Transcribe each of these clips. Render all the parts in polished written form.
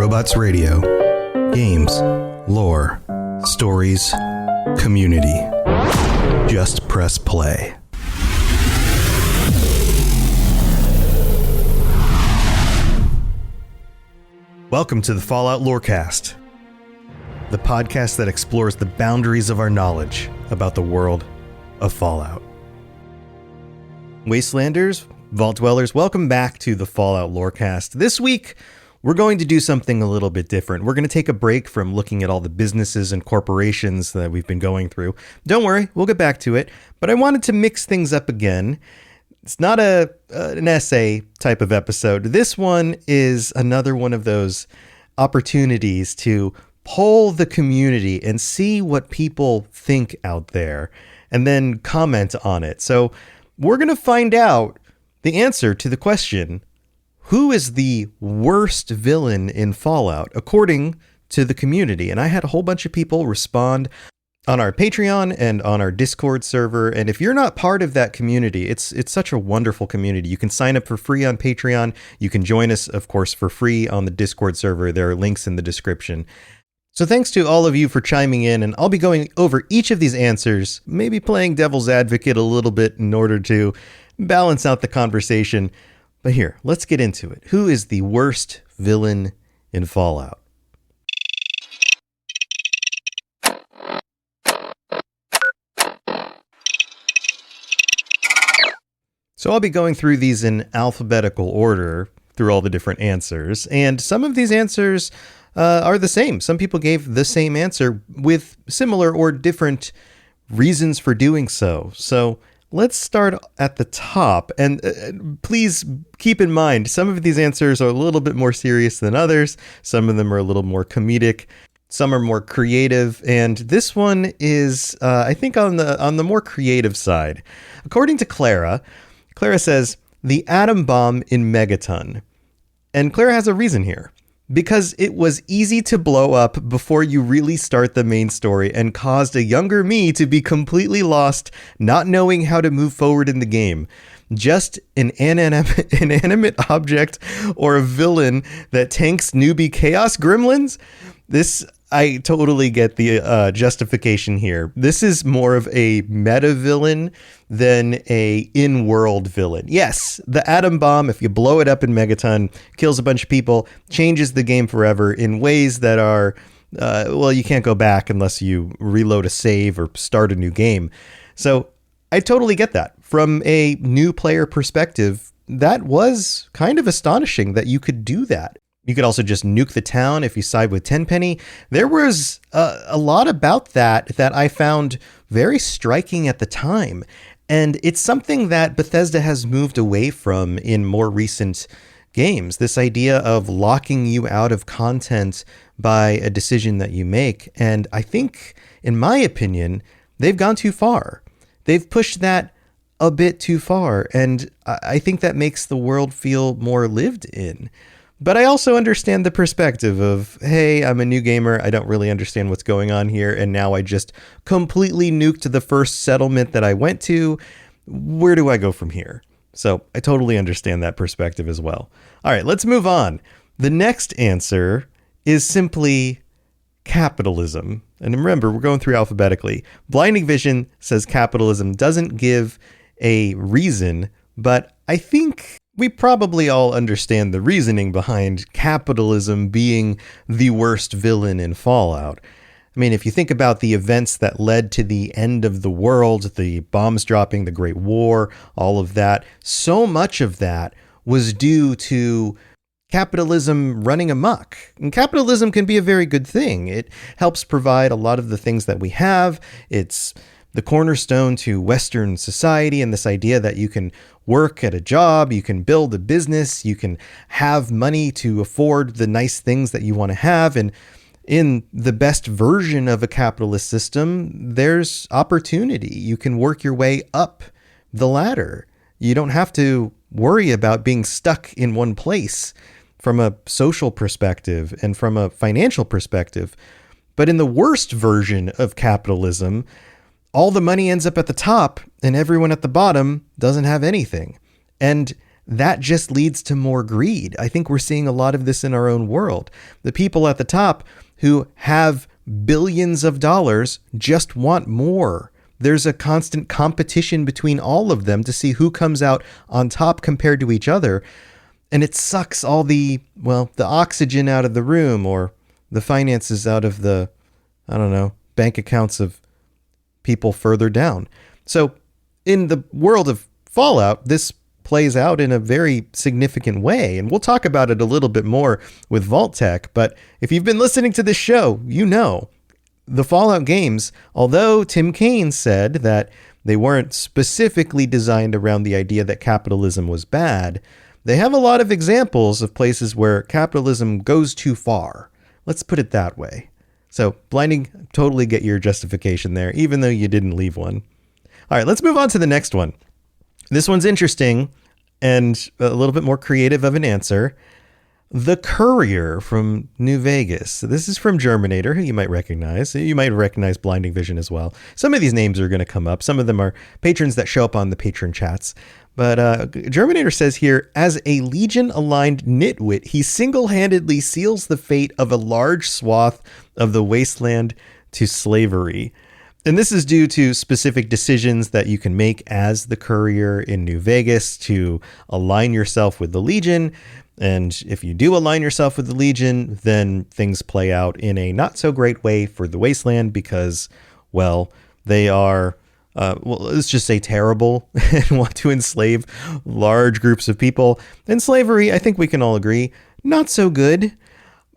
Robots Radio. Games, lore, stories, community. Just press play. Welcome to the Fallout Lorecast, the podcast that explores the boundaries of our knowledge about the world of Fallout. Wastelanders, Vault Dwellers, welcome back to the Fallout Lorecast. This week, we're going to do something a little bit different. We're going to take a break from looking at all the businesses and corporations that we've been going through. Don't worry, we'll get back to it, but I wanted to mix things up again. It's not an essay type of episode. This one is another one of those opportunities to poll the community and see what people think out there and then comment on it. So we're going to find out the answer to the question, who is the worst villain in Fallout, according to the community? And I had a whole bunch of people respond on our Patreon and on our Discord server. And if you're not part of that community, it's such a wonderful community. You can sign up for free on Patreon. You can join us, of course, for free on the Discord server. There are links in the description. So thanks to all of you for chiming in, and I'll be going over each of these answers, maybe playing devil's advocate a little bit in order to balance out the conversation. But here, let's get into it. Who is the worst villain in Fallout? So I'll be going through these in alphabetical order through all the different answers, and some of these answers are the same. Some people gave the same answer with similar or different reasons for doing so. So let's start at the top, and please keep in mind, some of these answers are a little bit more serious than others. Some of them are a little more comedic. Some are more creative, and this one is, I think, on the more creative side. According to Clara says, the atom bomb in Megaton. And Clara has a reason here. Because it was easy to blow up before you really start the main story and caused a younger me to be completely lost, not knowing how to move forward in the game. Just an inanimate object or a villain that tanks newbie chaos gremlins? I totally get the justification here. This is more of a meta villain than a in-world villain. Yes, the atom bomb, if you blow it up in Megaton, kills a bunch of people, changes the game forever in ways that are, you can't go back unless you reload a save or start a new game. So I totally get that. From a new player perspective, that was kind of astonishing that you could do that. You could also just nuke the town if you side with Tenpenny. There was a lot about that I found very striking at the time. And it's something that Bethesda has moved away from in more recent games. This idea of locking you out of content by a decision that you make. And I think, in my opinion, they've gone too far. They've pushed that a bit too far. And I think that makes the world feel more lived in. But I also understand the perspective of, hey, I'm a new gamer, I don't really understand what's going on here, and now I just completely nuked the first settlement that I went to. Where do I go from here? So I totally understand that perspective as well. All right, let's move on. The next answer is simply capitalism. And remember, we're going through alphabetically. Blinding Vision says capitalism doesn't give a reason, but I think we probably all understand the reasoning behind capitalism being the worst villain in Fallout. I mean, if you think about the events that led to the end of the world, the bombs dropping, the Great War, all of that, so much of that was due to capitalism running amok. And capitalism can be a very good thing. It helps provide a lot of the things that we have. It's the cornerstone to Western society, and this idea that you can work at a job, you can build a business, you can have money to afford the nice things that you want to have. And in the best version of a capitalist system, there's opportunity. You can work your way up the ladder. You don't have to worry about being stuck in one place from a social perspective and from a financial perspective. But in the worst version of capitalism, all the money ends up at the top and everyone at the bottom doesn't have anything. And that just leads to more greed. I think we're seeing a lot of this in our own world. The people at the top who have billions of dollars just want more. There's a constant competition between all of them to see who comes out on top compared to each other. And it sucks all the oxygen out of the room, or the finances out of the, bank accounts of people further down. So in the world of Fallout, this plays out in a very significant way. And we'll talk about it a little bit more with Vault-Tec. But if you've been listening to this show, you know the Fallout games, although Tim Kaine said that they weren't specifically designed around the idea that capitalism was bad, they have a lot of examples of places where capitalism goes too far. Let's put it that way. So, Blinding, totally get your justification there, even though you didn't leave one. All right, let's move on to the next one. This one's interesting and a little bit more creative of an answer. The Courier from New Vegas. So this is from Germinator, who you might recognize. You might recognize Blinding Vision as well. Some of these names are going to come up. Some of them are patrons that show up on the patron chats. But Germinator says here, as a Legion-aligned nitwit, he single-handedly seals the fate of a large swath of the wasteland to slavery. And this is due to specific decisions that you can make as the Courier in New Vegas to align yourself with the Legion. And if you do align yourself with the Legion, then things play out in a not so great way for the wasteland because, well, they are, let's just say terrible and want to enslave large groups of people. And slavery, I think we can all agree, not so good.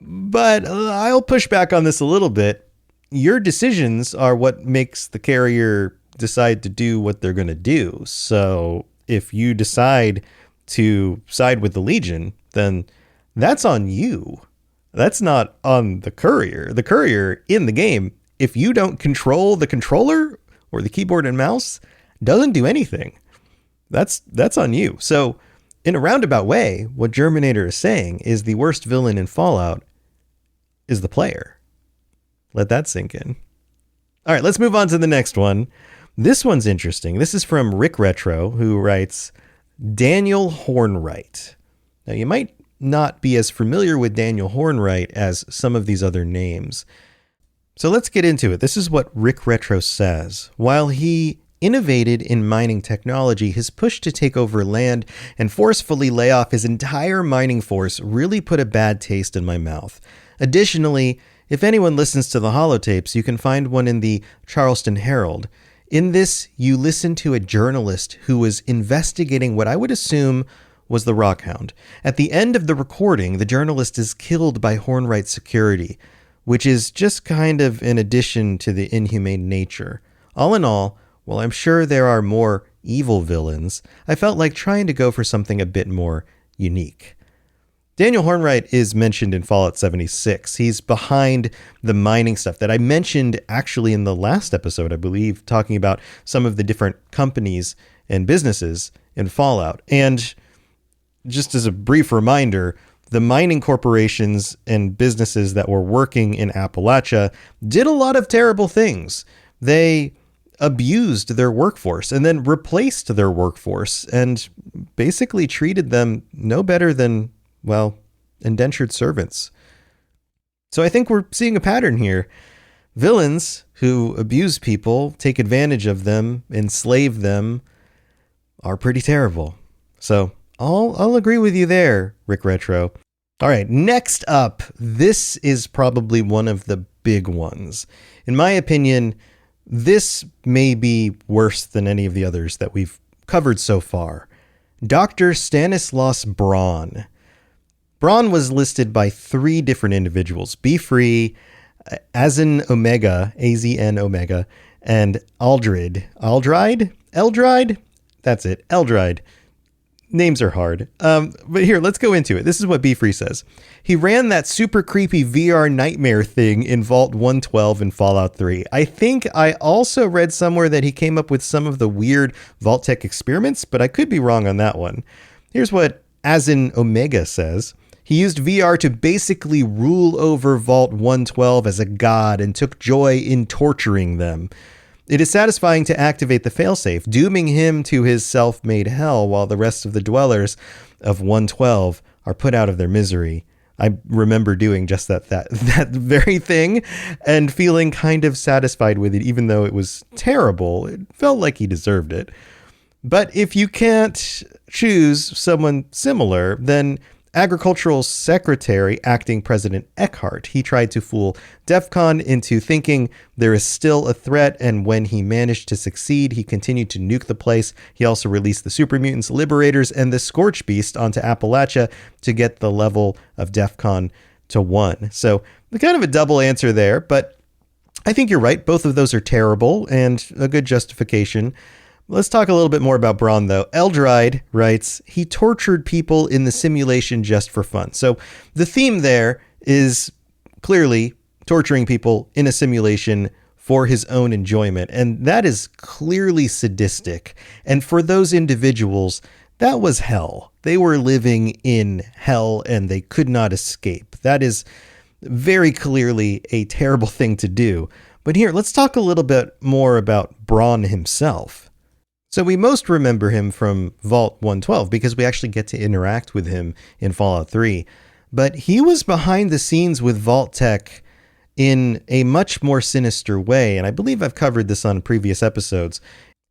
But I'll push back on this a little bit. Your decisions are what makes the Carrier decide to do what they're going to do. So if you decide to side with the Legion, then that's on you. That's not on the Courier. The Courier in the game, if you don't control the controller or the keyboard and mouse, doesn't do anything. That's on you. So in a roundabout way, what Germinator is saying is the worst villain in Fallout is the player. Let that sink in. All right, let's move on to the next one. This one's interesting. This is from Rick Retro, who writes, Daniel Hornwright. Now, you might not be as familiar with Daniel Hornwright as some of these other names. So let's get into it. This is what Rick Retro says. While he innovated in mining technology, his push to take over land and forcefully lay off his entire mining force really put a bad taste in my mouth. Additionally, if anyone listens to the holotapes, you can find one in the Charleston Herald. In this, you listen to a journalist who was investigating what I would assume was the Rockhound. At the end of the recording, the journalist is killed by Hornwright security, which is just kind of an addition to the inhumane nature. All in all, while I'm sure there are more evil villains, I felt like trying to go for something a bit more unique. Daniel Hornwright is mentioned in Fallout 76. He's behind the mining stuff that I mentioned actually in the last episode, I believe, talking about some of the different companies and businesses in Fallout. And just as a brief reminder, the mining corporations and businesses that were working in Appalachia did a lot of terrible things. They abused their workforce and then replaced their workforce and basically treated them no better than, well, indentured servants. So I think we're seeing a pattern here. Villains who abuse people, take advantage of them, enslave them, are pretty terrible. So I'll agree with you there, Rick Retro. All right, next up, this is probably one of the big ones. In my opinion, this may be worse than any of the others that we've covered so far. Dr. Stanislaus Braun. Braun was listed by 3 different individuals: Be Free, Azn Omega, A-Z-N Omega, and Eldride? That's it, Eldride. Names are hard. But here, let's go into it. This is what Be Free says. He ran that super creepy VR nightmare thing in Vault 112 in Fallout 3. I think I also read somewhere that he came up with some of the weird Vault-Tec experiments, but I could be wrong on that one. Here's what Azn Omega says. He used VR to basically rule over Vault 112 as a god and took joy in torturing them. It is satisfying to activate the failsafe, dooming him to his self-made hell while the rest of the dwellers of 112 are put out of their misery. I remember doing just that very thing and feeling kind of satisfied with it, even though it was terrible. It felt like he deserved it. But if you can't choose someone similar, then Agricultural Secretary Acting President Eckhart, he tried to fool DEF CON into thinking there is still a threat, and when he managed to succeed, he continued to nuke the place. He also released the Super Mutants, Liberators, and the Scorch Beast onto Appalachia to get the level of DEF CON to 1. So kind of a double answer there, but I think you're right. Both of those are terrible and a good justification. Let's talk a little bit more about Braun, though. Eldride writes, he tortured people in the simulation just for fun. So the theme there is clearly torturing people in a simulation for his own enjoyment. And that is clearly sadistic. And for those individuals, that was hell. They were living in hell and they could not escape. That is very clearly a terrible thing to do. But here, let's talk a little bit more about Braun himself. So we most remember him from Vault 112 because we actually get to interact with him in Fallout 3. But he was behind the scenes with Vault Tech in a much more sinister way, and I believe I've covered this on previous episodes.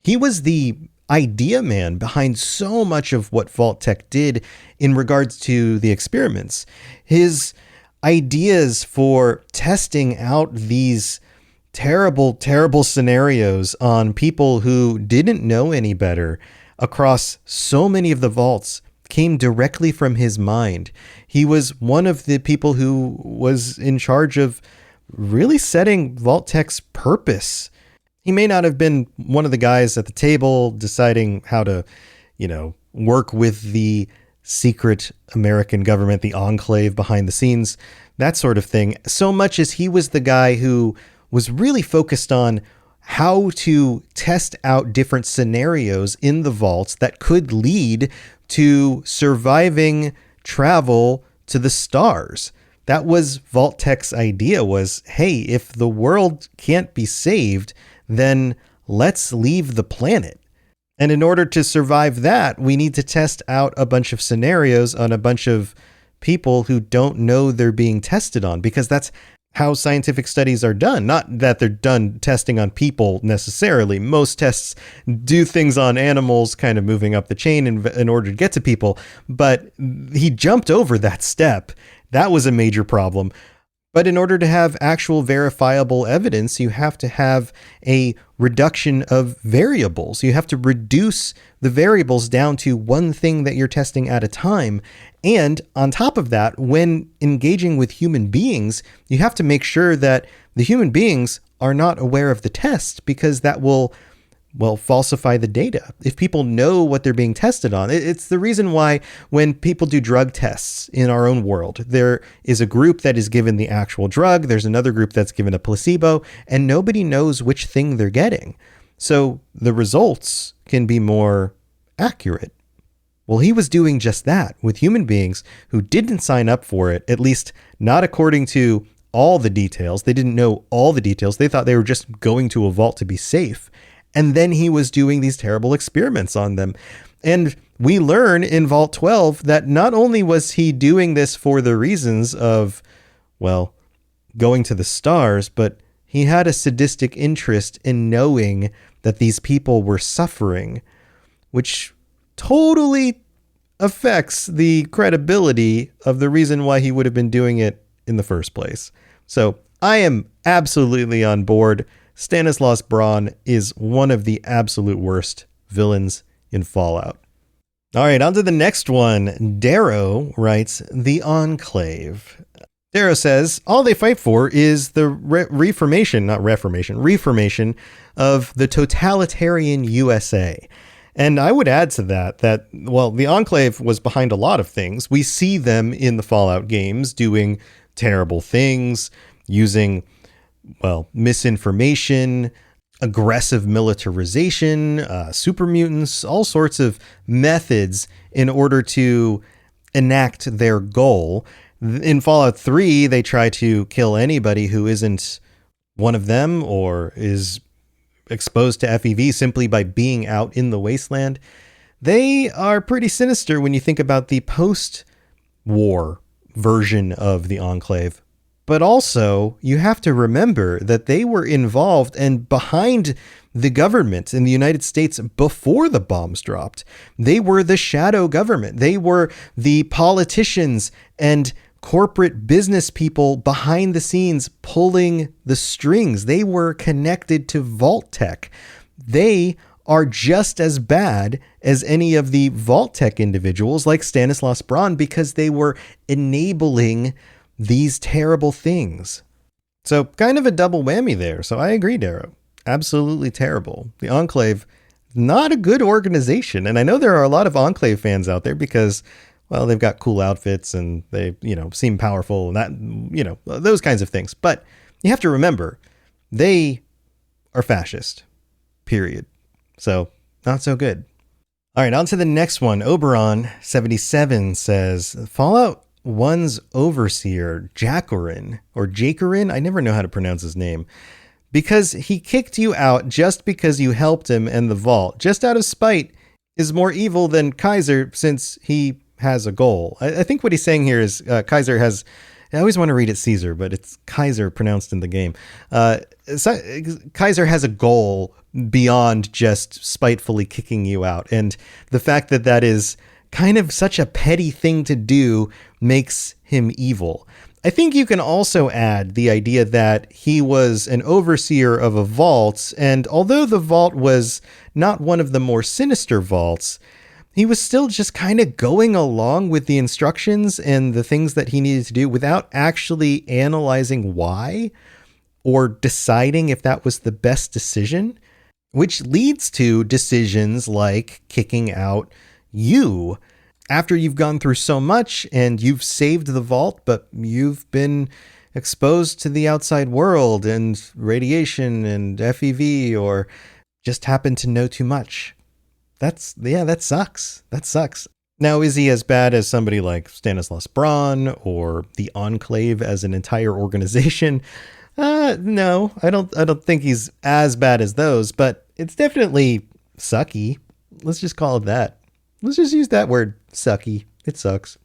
He was the idea man behind so much of what Vault Tech did in regards to the experiments. His ideas for testing out these terrible scenarios on people who didn't know any better across so many of the vaults came directly from his mind. He was one of the people who was in charge of really setting Vault Tech's purpose. He may not have been one of the guys at the table deciding how to, work with the secret American government, the enclave behind the scenes, that sort of thing, so much as he was the guy who was really focused on how to test out different scenarios in the vaults that could lead to surviving travel to the stars. That was Vault Tech's idea was, hey, if the world can't be saved, then let's leave the planet. And in order to survive that, we need to test out a bunch of scenarios on a bunch of people who don't know they're being tested on, because that's how scientific studies are done. Not that they're done testing on people necessarily. Most tests do things on animals, kind of moving up the chain in order to get to people. But he jumped over that step. That was a major problem. But in order to have actual verifiable evidence, you have to have a reduction of variables. You have to reduce the variables down to one thing that you're testing at a time. And on top of that, when engaging with human beings, you have to make sure that the human beings are not aware of the test, because that will falsify the data. If people know what they're being tested on, it's the reason why when people do drug tests in our own world, there is a group that is given the actual drug, there's another group that's given a placebo, and nobody knows which thing they're getting. So the results can be more accurate. Well, he was doing just that with human beings who didn't sign up for it, at least not according to all the details. They didn't know all the details. They thought they were just going to a vault to be safe. And then he was doing these terrible experiments on them. And we learn in Vault 12 that not only was he doing this for the reasons of, going to the stars, but he had a sadistic interest in knowing that these people were suffering, which totally affects the credibility of the reason why he would have been doing it in the first place. So I am absolutely on board. Stanislaus Braun is one of the absolute worst villains in Fallout. All right, on to the next one. Darrow writes, The Enclave. Darrow says, all they fight for is the reformation of the totalitarian USA. And I would add to that, the Enclave was behind a lot of things. We see them in the Fallout games doing terrible things, using misinformation, aggressive militarization, super mutants, all sorts of methods in order to enact their goal. In Fallout 3, they try to kill anybody who isn't one of them or is exposed to FEV simply by being out in the wasteland. They are pretty sinister when you think about the post-war version of the Enclave. But also, you have to remember that they were involved and behind the government in the United States before the bombs dropped. They were the shadow government. They were the politicians and corporate business people behind the scenes pulling the strings. They were connected to Vault Tech. They are just as bad as any of the Vault Tech individuals like Stanislaus Braun because they were enabling these terrible things. So kind of a double whammy there. So I agree, Darrow. Absolutely terrible. The Enclave, not a good organization. And I know there are a lot of Enclave fans out there because, well, they've got cool outfits and they, seem powerful and that, those kinds of things. But you have to remember, they are fascist, period. So not so good. All right, on to the next one. Oberon77 says, Fallout 1's overseer, Jacorin, or Jacorin, I never know how to pronounce his name, because he kicked you out just because you helped him in the vault, just out of spite, is more evil than Kaiser since he has a goal. I think what he's saying here is Kaiser has, I always want to read it Caesar, but it's Kaiser pronounced in the game. Kaiser has a goal beyond just spitefully kicking you out. And the fact that that is kind of such a petty thing to do makes him evil. I think you can also add the idea that he was an overseer of a vault, and although the vault was not one of the more sinister vaults, he was still just kind of going along with the instructions and the things that he needed to do without actually analyzing why or deciding if that was the best decision, which leads to decisions like kicking out you after you've gone through so much and you've saved the vault, but you've been exposed to the outside world and radiation and FEV, or just happen to know too much. That sucks. That sucks. Now, is he as bad as somebody like Stanislaus Braun or the Enclave as an entire organization? No, I don't think he's as bad as those, but it's definitely sucky. Let's just call it that. Let's just use that word, sucky. It sucks.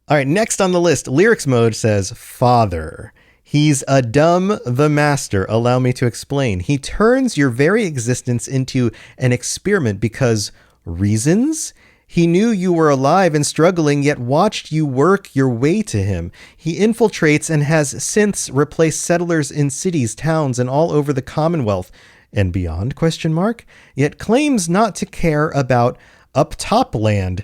All right, next on the list, Lyrics Mode says, Father. He's a dumb the master. Allow me to explain. He turns your very existence into an experiment because reasons? He knew you were alive and struggling, yet watched you work your way to him. He infiltrates and has since replaced settlers in cities, towns, and all over the Commonwealth and beyond, ? Yet claims not to care about up top land,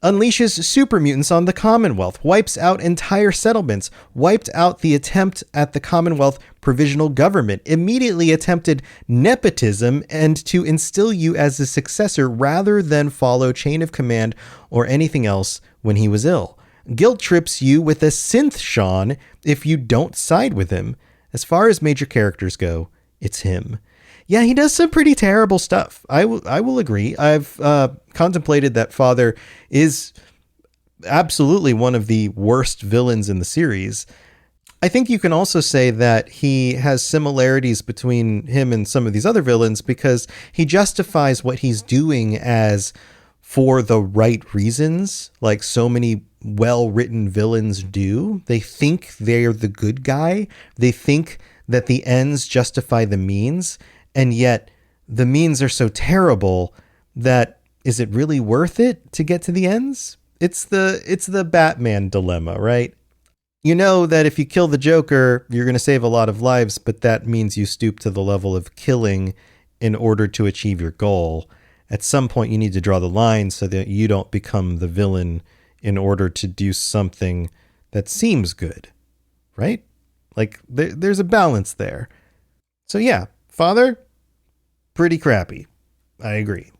unleashes super mutants on the Commonwealth, wipes out entire settlements, wiped out the attempt at the Commonwealth provisional government, immediately attempted nepotism and to instill you as a successor rather than follow chain of command or anything else when he was ill. Guilt trips you with a synth Sean if you don't side with him. As far as major characters go, it's him. Yeah, he does some pretty terrible stuff. I will agree. I've contemplated that Father is absolutely one of the worst villains in the series. I think you can also say that he has similarities between him and some of these other villains because he justifies what he's doing as for the right reasons, like so many well-written villains do. They think they're the good guy. They think that the ends justify the means. And yet the means are so terrible that is it really worth it to get to the ends? It's the Batman dilemma, right? You know that if you kill the Joker, you're going to save a lot of lives, but that means you stoop to the level of killing in order to achieve your goal. At some point, you need to draw the line so that you don't become the villain in order to do something that seems good, right? Like there's a balance there. So yeah, Father, pretty crappy. I agree.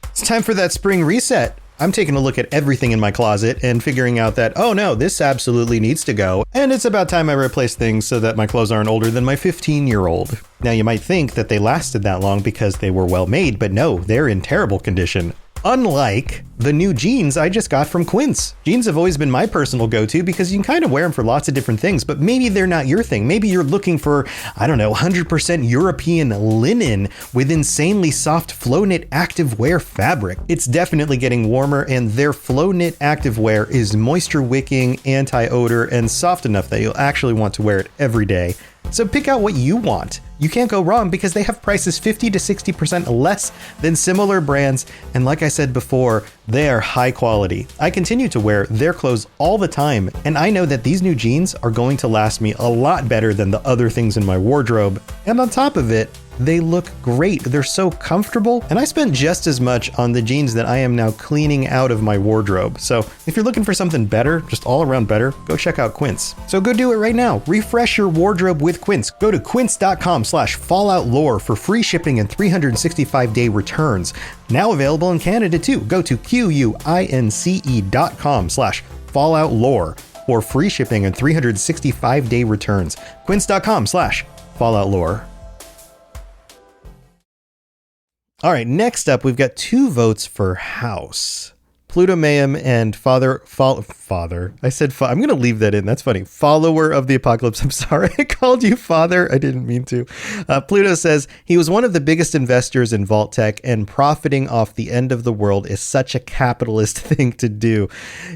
It's time for that spring reset. I'm taking a look at everything in my closet and figuring out that, oh no, this absolutely needs to go. And it's about time I replace things so that my clothes aren't older than my 15-year-old. Now you might think that they lasted that long because they were well made, but no, they're in terrible condition. Unlike the new jeans I just got from Quince. Jeans have always been my personal go-to because you can kind of wear them for lots of different things, but maybe they're not your thing. Maybe you're looking for, 100% European linen with insanely soft flow knit activewear fabric. It's definitely getting warmer, and their flow knit activewear is moisture wicking, anti-odor, and soft enough that you'll actually want to wear it every day. So pick out what you want. You can't go wrong because they have prices 50 to 60% less than similar brands. And like I said before, they are high quality. I continue to wear their clothes all the time, and I know that these new jeans are going to last me a lot better than the other things in my wardrobe. And on top of it, they look great. They're so comfortable, and I spent just as much on the jeans that I am now cleaning out of my wardrobe. So if you're looking for something better, just all around better, go check out Quince. So go do it right now. Refresh your wardrobe with Quince. Go to quince.com/falloutlore for free shipping and 365-day returns. Now available in Canada too. Go to quince.com/falloutlore for free shipping and 365-day returns. Quince.com/falloutlore. All right, next up, we've got 2 votes for House. Pluto Mayhem and I'm going to leave that in. That's funny. Follower of the Apocalypse. I'm sorry. I called you father. I didn't mean to. Pluto says he was one of the biggest investors in Vault Tech, and profiting off the end of the world is such a capitalist thing to do.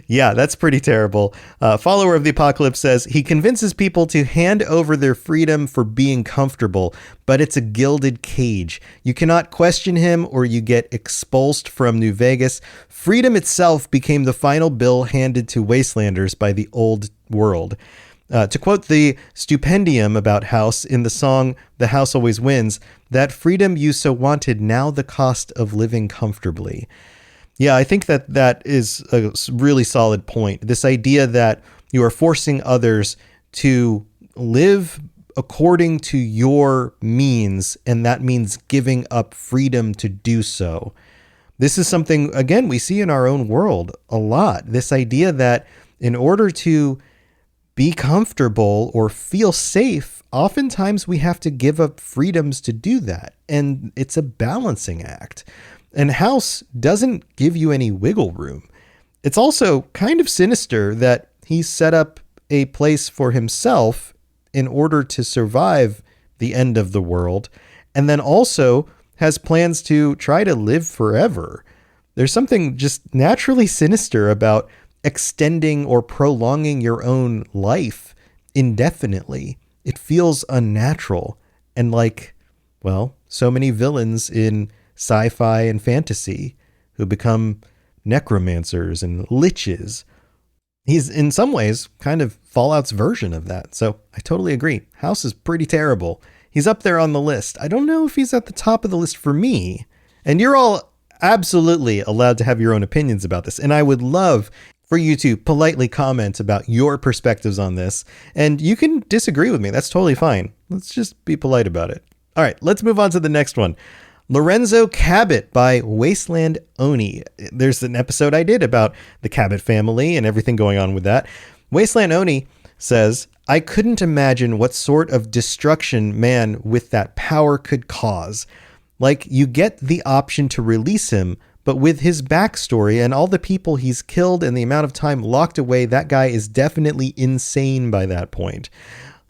Yeah, that's pretty terrible. Follower of the Apocalypse says he convinces people to hand over their freedom for being comfortable, but it's a gilded cage. You cannot question him or you get expulsed from New Vegas. Freedom itself became the final bill handed to wastelanders by the old world. To quote the stupendium about House in the song The House Always Wins, that freedom you so wanted, now the cost of living comfortably. Yeah, I think that is a really solid point. This idea that you are forcing others to live according to your means, and that means giving up freedom to do so. This is something, again, we see in our own world a lot. This idea that in order to be comfortable or feel safe, oftentimes we have to give up freedoms to do that. And it's a balancing act. And House doesn't give you any wiggle room. It's also kind of sinister that he set up a place for himself in order to survive the end of the world, and then also has plans to try to live forever. There's something just naturally sinister about extending or prolonging your own life indefinitely. It feels unnatural, and like, well, so many villains in sci-fi and fantasy who become necromancers and liches. He's in some ways kind of Fallout's version of that. So I totally agree. House is pretty terrible. He's up there on the list. I don't know if he's at the top of the list for me. And you're all absolutely allowed to have your own opinions about this. And I would love for you to politely comment about your perspectives on this. And you can disagree with me. That's totally fine. Let's just be polite about it. All right, let's move on to the next one. Lorenzo Cabot by Wasteland Oni. There's an episode I did about the Cabot family and everything going on with that. Wasteland Oni says, I couldn't imagine what sort of destruction man with that power could cause. Like, you get the option to release him, but with his backstory and all the people he's killed and the amount of time locked away, that guy is definitely insane by that point.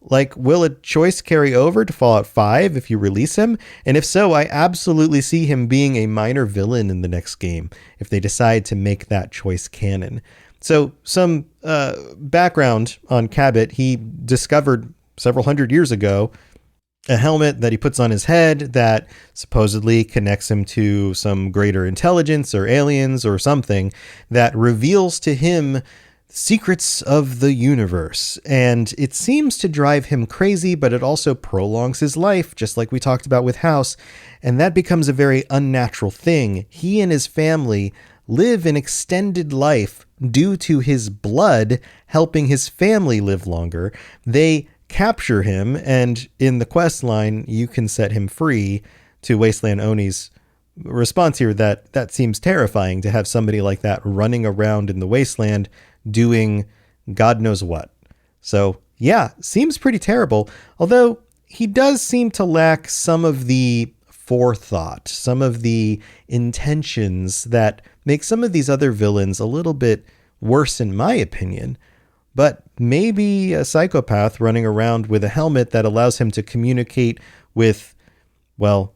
Like, will a choice carry over to Fallout 5 if you release him? And if so, I absolutely see him being a minor villain in the next game if they decide to make that choice canon. So some background on Cabot. He discovered several hundred years ago a helmet that he puts on his head that supposedly connects him to some greater intelligence or aliens or something that reveals to him secrets of the universe. And it seems to drive him crazy, but it also prolongs his life, just like we talked about with House. And that becomes a very unnatural thing. He and his family live an extended life due to his blood helping his family live longer. They capture him, and in the quest line, you can set him free. To Wasteland Oni's response here, that seems terrifying to have somebody like that running around in the wasteland doing God knows what. So yeah, seems pretty terrible. Although he does seem to lack some of the forethought, some of the intentions that make some of these other villains a little bit worse, in my opinion. But maybe a psychopath running around with a helmet that allows him to communicate with, well,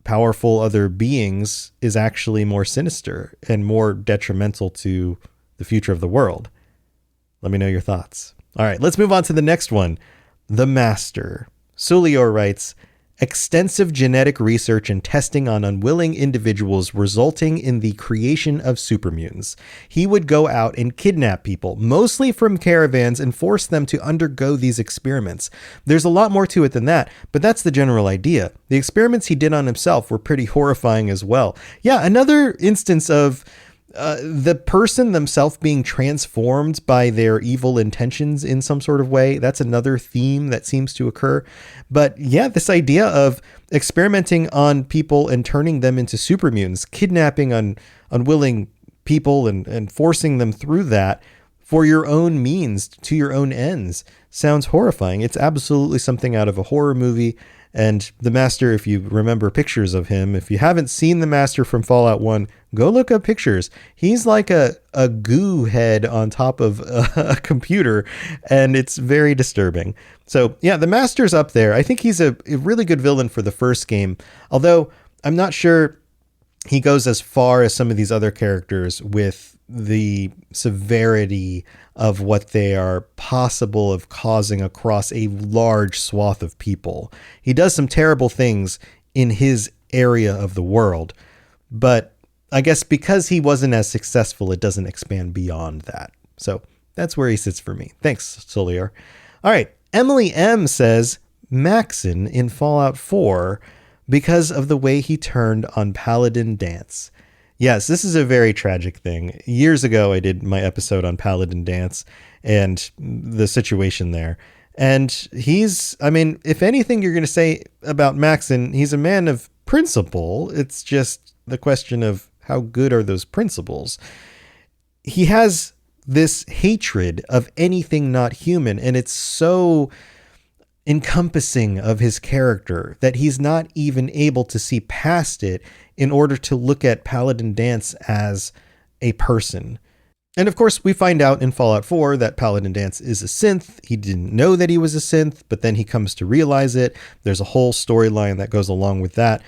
powerful other beings is actually more sinister and more detrimental to the future of the world. Let me know your thoughts. All right, let's move on to the next one. The Master. Sulior writes, extensive genetic research and testing on unwilling individuals resulting in the creation of supermutants. He would go out and kidnap people, mostly from caravans, and force them to undergo these experiments. There's a lot more to it than that, but that's the general idea. The experiments he did on himself were pretty horrifying as well. Yeah, another instance of the person themselves being transformed by their evil intentions in some sort of way. That's another theme that seems to occur. But yeah, this idea of experimenting on people and turning them into super mutants, kidnapping unwilling people and forcing them through that for your own means, to your own ends, sounds horrifying. It's absolutely something out of a horror movie. And the Master, if you remember pictures of him, if you haven't seen the Master from Fallout 1, go look up pictures. He's like a goo head on top of a computer, and it's very disturbing. So yeah, the Master's up there. I think he's a really good villain for the first game, although I'm not sure he goes as far as some of these other characters with the severity of what they are possible of causing across a large swath of people. He does some terrible things in his area of the world, but I guess because he wasn't as successful, it doesn't expand beyond that. So that's where he sits for me. Thanks, Solier. All right. Emily M says Maxon in Fallout 4 because of the way he turned on Paladin Danse. Yes, this is a very tragic thing. Years ago, I did my episode on Paladin Danse and the situation there. And if anything you're going to say about Maxon, he's a man of principle. It's just the question of how good are those principles. He has this hatred of anything not human, and it's so encompassing of his character that he's not even able to see past it in order to look at Paladin Danse as a person. And of course, we find out in Fallout 4 that Paladin Danse is a synth. He didn't know that he was a synth, but then he comes to realize it. There's a whole storyline that goes along with that.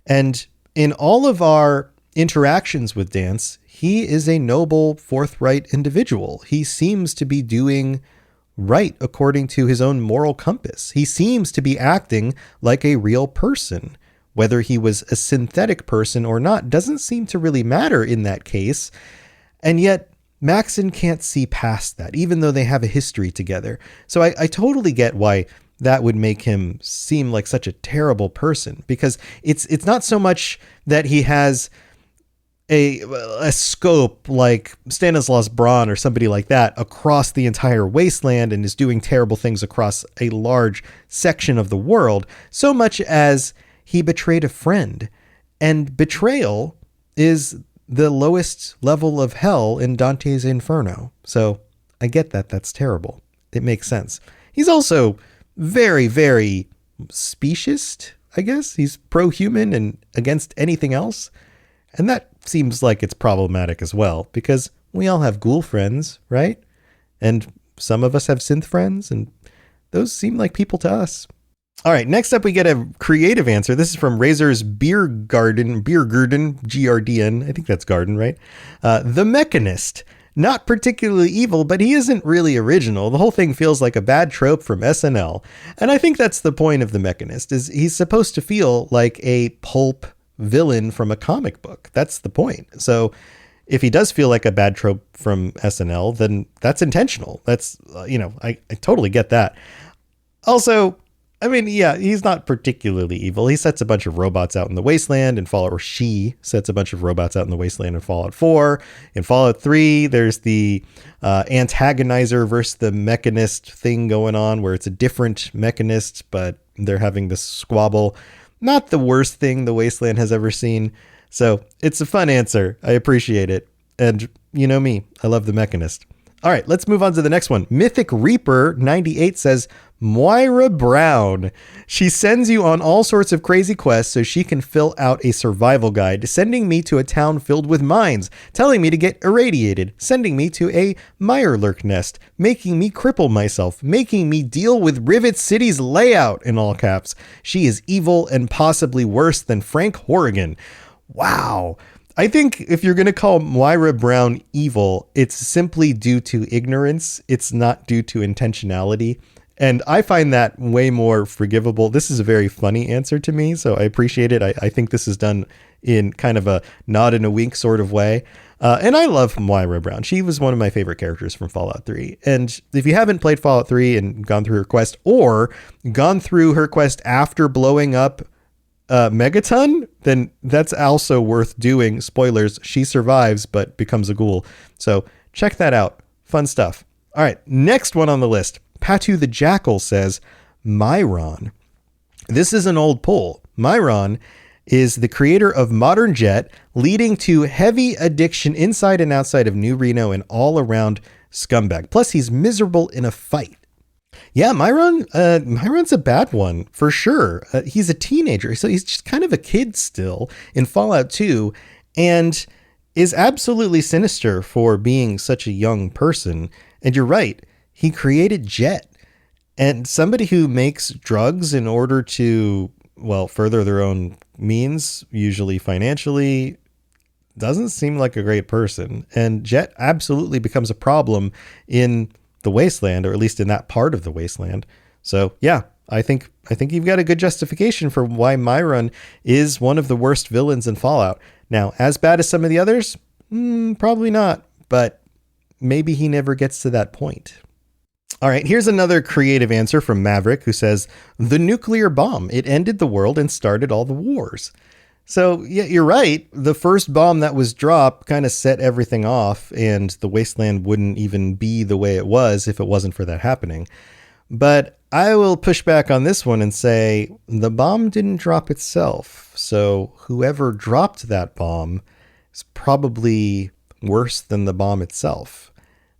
And in all of our interactions with Danse, he is a noble, forthright individual. He seems to be doing right according to his own moral compass. He seems to be acting like a real person. Whether he was a synthetic person or not doesn't seem to really matter in that case. And yet Maxon can't see past that, even though they have a history together. So I totally get why that would make him seem like such a terrible person, because it's not so much that he has a scope like Stanislaus Braun or somebody like that across the entire wasteland and is doing terrible things across a large section of the world, so much as he betrayed a friend. And betrayal is the lowest level of hell in Dante's Inferno. So I get that that's terrible. It makes sense. He's also very, very speciesist, I guess. He's pro-human and against anything else. And that seems like it's problematic as well, because we all have ghoul friends, right? And some of us have synth friends, and those seem like people to us. All right, next up we get a creative answer. This is from Razor's Beer Garden, GRDN. I think that's garden, right? The Mechanist. Not particularly evil, but he isn't really original. The whole thing feels like a bad trope from SNL. And I think that's the point of the Mechanist, is he's supposed to feel like a pulp villain from a comic book. That's the point. So if he does feel like a bad trope from SNL, then that's intentional. That's, I totally get that. Also, he's not particularly evil. He sets a bunch of robots out in the wasteland in Fallout, or she sets a bunch of robots out in the wasteland in Fallout 4. In Fallout 3, there's the antagonizer versus the Mechanist thing going on, where it's a different Mechanist, but they're having this squabble. Not the worst thing the wasteland has ever seen. So it's a fun answer. I appreciate it. And you know me, I love the Mechanist. All right, let's move on to the next one. Mythic Reaper 98 says, Moira Brown. She sends you on all sorts of crazy quests so she can fill out a survival guide, sending me to a town filled with mines, telling me to get irradiated, sending me to a Mirelurk nest, making me cripple myself, making me deal with Rivet City's layout, in all caps. She is evil and possibly worse than Frank Horrigan. Wow. I think if you're going to call Moira Brown evil, it's simply due to ignorance. It's not due to intentionality. And I find that way more forgivable. This is a very funny answer to me, so I appreciate it. I think this is done in kind of a nod and a wink sort of way. And I love Moira Brown. She was one of my favorite characters from Fallout 3. And if you haven't played Fallout 3 and gone through her quest, or gone through her quest after blowing up Megaton, then that's also worth doing. Spoilers, she survives but becomes a ghoul. So check that out. Fun stuff. All right, next one on the list. Patu the Jackal says, Myron. This is an old poll. Myron is the creator of Modern Jet, leading to heavy addiction inside and outside of New Reno and all around scumbag. Plus, he's miserable in a fight. Yeah, Myron's a bad one for sure. He's a teenager, so he's just kind of a kid still in Fallout 2, and is absolutely sinister for being such a young person. And you're right, he created Jet, and somebody who makes drugs in order to, well, further their own means, usually financially, doesn't seem like a great person. And Jet absolutely becomes a problem in the Wasteland, or at least in that part of the Wasteland. So yeah, I think you've got a good justification for why Myron is one of the worst villains in Fallout. Now, as bad as some of the others, probably not, but maybe he never gets to that point. All right, here's another creative answer from Maverick, who says, the nuclear bomb. It ended the world and started all the wars. So yeah, you're right. The first bomb that was dropped kind of set everything off, and the Wasteland wouldn't even be the way it was if it wasn't for that happening. But I will push back on this one and say the bomb didn't drop itself. So whoever dropped that bomb is probably worse than the bomb itself.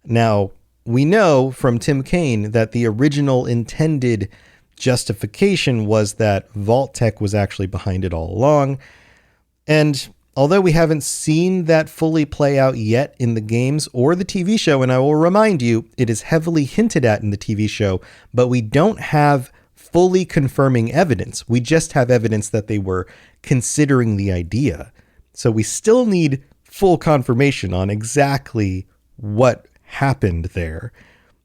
Now, we know from Tim Kaine that the original intended justification was that Vault-Tec was actually behind it all along. And although we haven't seen that fully play out yet in the games or the TV show, and I will remind you, it is heavily hinted at in the TV show, but we don't have fully confirming evidence. We just have evidence that they were considering the idea. So we still need full confirmation on exactly what happened there.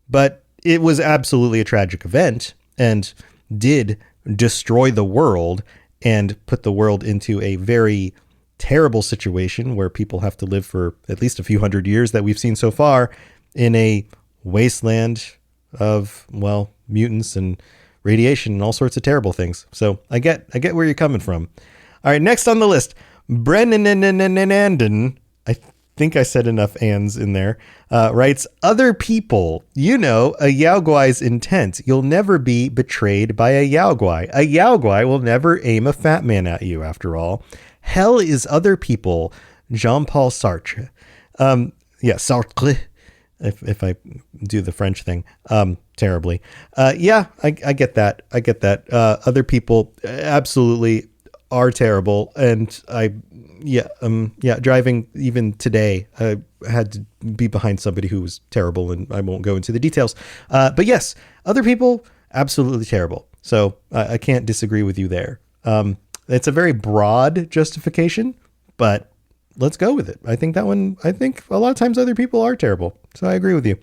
But it was absolutely a tragic event and did destroy the world and put the world into a very terrible situation where people have to live for at least a few hundred years that we've seen so far in a wasteland of, well, mutants and radiation and all sorts of terrible things. So I get where you're coming from. All right, next on the list, Brennan, I think I said enough ands in there, writes, other people, you know, a Yaoguai's intent. You'll never be betrayed by a Yaoguai. A Yaoguai will never aim a fat man at you, after all. Hell is other people. Jean-Paul Sartre. Yeah, Sartre, if I do the French thing terribly. Yeah, I get that. Other people absolutely are terrible. And driving even today, I had to be behind somebody who was terrible, and I won't go into the details. But yes, other people, absolutely terrible. So I can't disagree with you there. It's a very broad justification, but let's go with it. I think a lot of times other people are terrible. So I agree with you.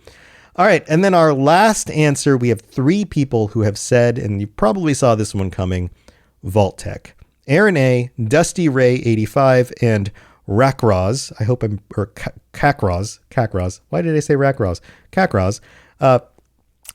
All right. And then our last answer, we have 3 people who have said, and you probably saw this one coming, Vault-Tec. Aaron A., Dusty Ray 85, and Rakraz. I hope or Kakraz. Why did I say Rakraz? Kakraz.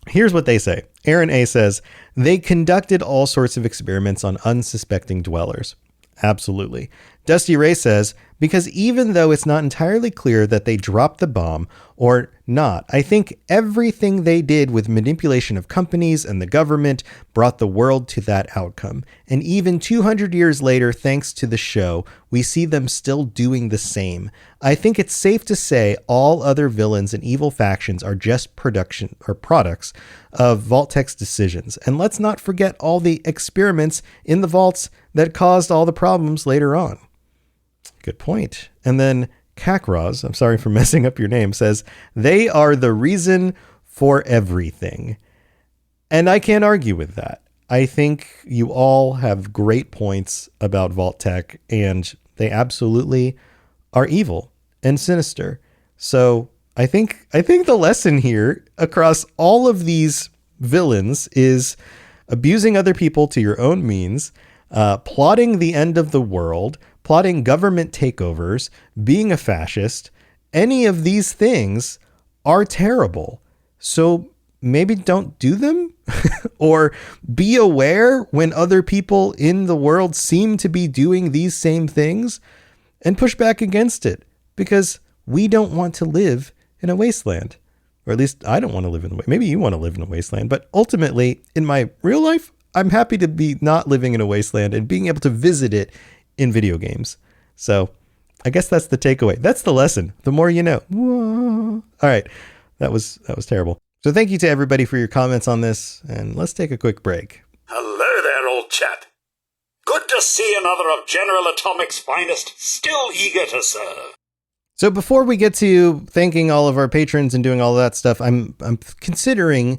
Here's what they say. Aaron A. says, they conducted all sorts of experiments on unsuspecting dwellers. Absolutely. Dusty Ray says, because even though it's not entirely clear that they dropped the bomb or not, I think everything they did with manipulation of companies and the government brought the world to that outcome. And even 200 years later, thanks to the show, we see them still doing the same. I think it's safe to say all other villains and evil factions are just production or products of Vault-Tec's decisions. And let's not forget all the experiments in the vaults that caused all the problems later on. Good point. And then Kakraz, I'm sorry for messing up your name, says, they are the reason for everything. And I can't argue with that. I think you all have great points about Vault-Tec, and they absolutely are evil and sinister. So I think the lesson here across all of these villains is abusing other people to your own means, plotting the end of the world, plotting government takeovers, being a fascist. Any of these things are terrible. So maybe don't do them or be aware when other people in the world seem to be doing these same things and push back against it, because we don't want to live in a wasteland. Or at least I don't want to live in a wasteland. Maybe you want to live in a wasteland, but ultimately in my real life, I'm happy to be not living in a wasteland and being able to visit it in video games. So I guess that's the takeaway. That's the lesson. The more you know. Whoa. All right. That was terrible. So thank you to everybody for your comments on this, and let's take a quick break. Hello there, old chap. Good to see another of General Atomic's finest, still eager to serve. So before we get to thanking all of our patrons and doing all that stuff, I'm considering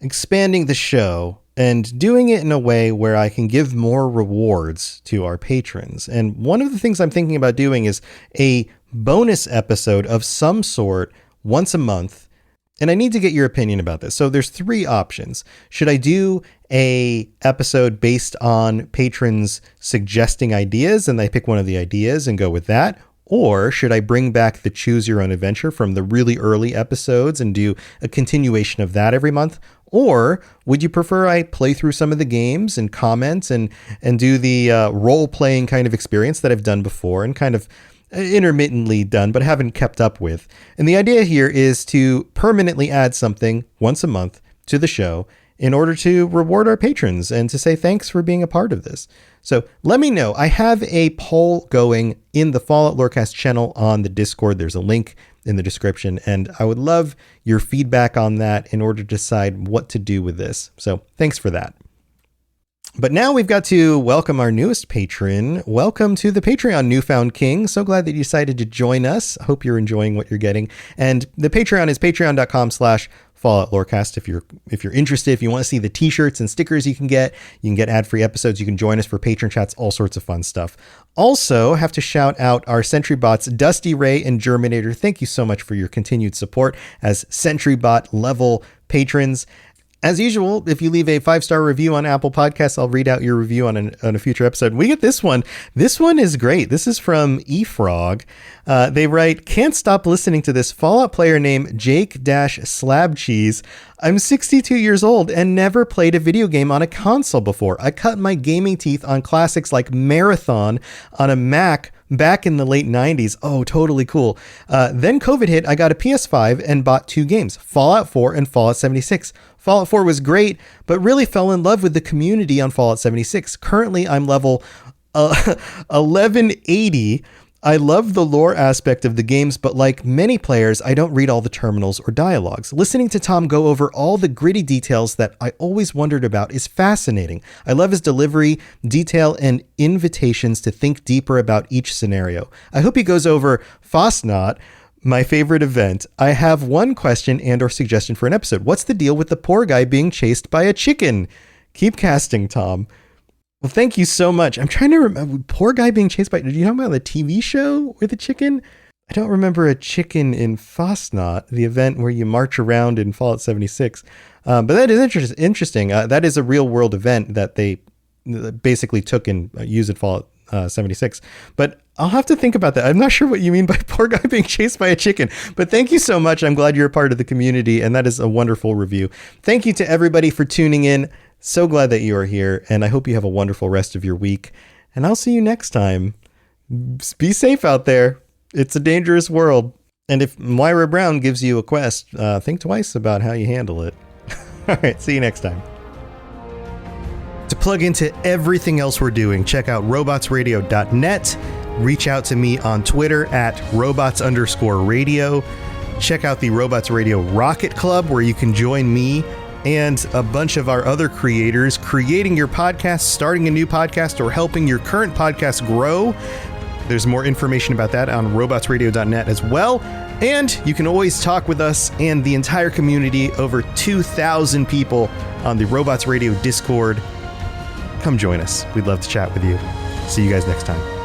expanding the show and doing it in a way where I can give more rewards to our patrons. And one of the things I'm thinking about doing is a bonus episode of some sort once a month. And I need to get your opinion about this. So there's 3 options. Should I do a episode based on patrons suggesting ideas and I pick one of the ideas and go with that? Or should I bring back the Choose Your Own Adventure from the really early episodes and do a continuation of that every month? Or would you prefer I play through some of the games and comment and do the role-playing kind of experience that I've done before and kind of intermittently done but haven't kept up with? And the idea here is to permanently add something once a month to the show in order to reward our patrons and to say thanks for being a part of this. So let me know. I have a poll going in the Fallout Lorecast channel on the Discord. There's a link in the description, and I would love your feedback on that in order to decide what to do with this. So thanks for that. But now we've got to welcome our newest patron. Welcome to the Patreon, Newfound King. So glad that you decided to join us. I hope you're enjoying what you're getting. And the Patreon is patreon.com/Fallout Lorecast. If you're interested, if you want to see the t-shirts and stickers you can get ad-free episodes, you can join us for patron chats, all sorts of fun stuff. Also, have to shout out our Sentry Bots, Dusty Ray and Germinator. Thank you so much for your continued support as Sentry Bot level patrons. As usual, if you leave a 5-star review on Apple Podcasts, I'll read out your review on a future episode. We get this one. This one is great. This is from eFrog. They write, can't stop listening to this Fallout player named Jake-Slabcheese. I'm 62 years old and never played a video game on a console before. I cut my gaming teeth on classics like Marathon on a Mac back in the late 90s. Oh, totally cool. Then COVID hit. I got a PS5 and bought 2 games, Fallout 4 and Fallout 76. Fallout 4 was great, but really fell in love with the community on Fallout 76. Currently, I'm level 1180. I love the lore aspect of the games, but like many players, I don't read all the terminals or dialogues. Listening to Tom go over all the gritty details that I always wondered about is fascinating. I love his delivery, detail, and invitations to think deeper about each scenario. I hope he goes over Fosnot, my favorite event. I have one question and or suggestion for an episode. What's the deal with the poor guy being chased by a chicken? Keep casting, Tom. Well, thank you so much. I'm trying to remember. Poor guy being chased by... Did you talk about the TV show with the chicken? I don't remember a chicken in Fosnot, the event where you march around in Fallout 76. But that is interesting. That is a real world event that they basically took and used in Fallout 76. But I'll have to think about that. I'm not sure what you mean by poor guy being chased by a chicken, but thank you so much. I'm glad you're a part of the community, and that is a wonderful review. Thank you to everybody for tuning in. So glad that you are here, and I hope you have a wonderful rest of your week. And I'll see you next time. Be safe out there. It's a dangerous world. And if Moira Brown gives you a quest, think twice about how you handle it. All right, see you next time. To plug into everything else we're doing, check out robotsradio.net. Reach out to me on Twitter at robots_radio. Check out the Robots Radio Rocket Club, where you can join me and a bunch of our other creators creating your podcast, starting a new podcast, or helping your current podcast grow. There's more information about that on robotsradio.net as well. And you can always talk with us and the entire community, over 2,000 people on the Robots Radio Discord. Come join us. We'd love to chat with you. See you guys next time.